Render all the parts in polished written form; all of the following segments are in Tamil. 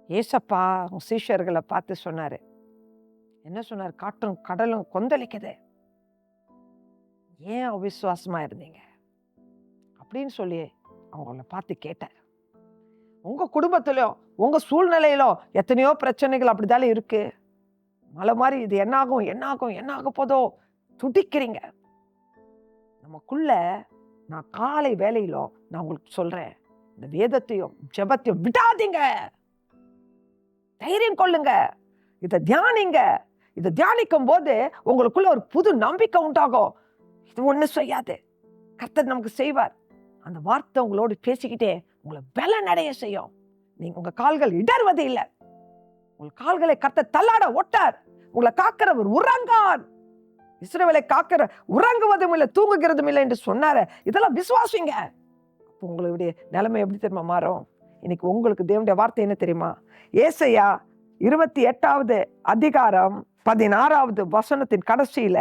ஏசப்பா உன் சீஷர்களை பார்த்து சொன்னாரு. என்ன சொன்னார்? காற்றும் கடலும் கொந்தளிக்குது, ஏன் அவிசுவாசமா இருந்தீங்க அப்படின்னு சொல்லி அவங்கள பார்த்து கேட்டார். உங்க குடும்பத்திலோ உங்க சூழ்நிலையிலோ எத்தனையோ பிரச்சனைகள் அப்படித்தானே இருக்கு. மலை மாதிரி இது என்னாகும் என்னாகும் என்ன ஆக போதோ துடிக்கிறீங்க. நமக்குள்ள நான் காலை வேலையிலோ நான் உங்களுக்கு சொல்றேன், இந்த வேதத்தையும் ஜெபத்தையும் விடாதீங்க, தைரியம் கொள்ளுங்க, இதை தியானிங்க. இதை தியானிக்கும் போது உங்களுக்குள்ள ஒரு புது நம்பிக்கை உண்டாகும். இது ஒண்ணு செய்யாது, கர்த்தர் நமக்கு செய்வார். அந்த வார்த்தை உங்களோடு பேசிக்கிட்டே உங்களை பலனடைய செய்யும். நீங்க உங்க கால்கள் இடர்வது இல்லை, உங்க கால்களை கர்த்தர் தள்ளாட ஒட்டார். உங்களை காக்கிறவர் உறங்கார். இஸ்ரவேலை காக்கிற உறங்குவதும் இல்லை தூங்குகிறதும் இல்லை என்று சொன்னார. இதெல்லாம் விசுவாசிங்க. அப்போ உங்களுடைய நிலைமை எப்படி தெரியுமா மாறும்? இன்னைக்கு உங்களுக்கு தேவனுடைய வார்த்தை என்ன தெரியுமா? ஏசாயா 28வது அதிகாரம் 16வது வசனத்தின் கடைசியில,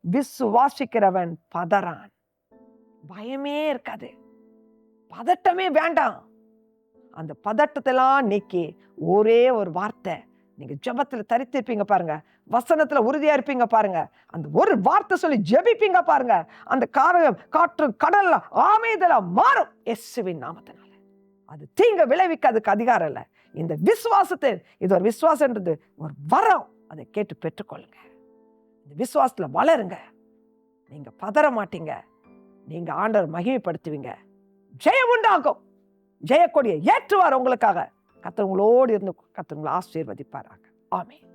விசுவாசிக்கிறவன் பதறான். பயமே இருக்காது, பதட்டமே வேண்டாம். அந்த பதட்டத்தெல்லாம் நீக்கி ஒரே ஒரு வார்த்தை, நீங்க ஜெபத்துல தரித்திருப்பீங்க பாருங்க, வசனத்துல உறுதியா இருப்பீங்க பாருங்க, அந்த ஒரு வார்த்தை சொல்லி ஜெபிப்பீங்க பாருங்க, அந்த காற்று கடல்ல ஆமைதல மாறும் இயேசுவின் நாமத்தினால. அது தீங்க விளைவிக்கிறதுக்கு அதிகாரம் இல்லை. இந்த விசுவாசத்தை, இது ஒரு விசுவாசன்றது ஒரு வரம், அதை கேட்டு பெற்றுக்கொள்ளுங்க. இந்த விசுவாசத்துல வளருங்க. நீங்க பதற மாட்டீங்க, நீங்க ஆண்டவர் மகிமைப்படுத்துவீங்க. ஜெயம் உண்டாகும். ஜெயக்கொடியை ஏற்றுவார் உங்களுக்காக. கர்த்தர் உங்களோடு இருந்து கர்த்தர் உங்களை ஆசீர்வதிப்பாராக. ஆமென்.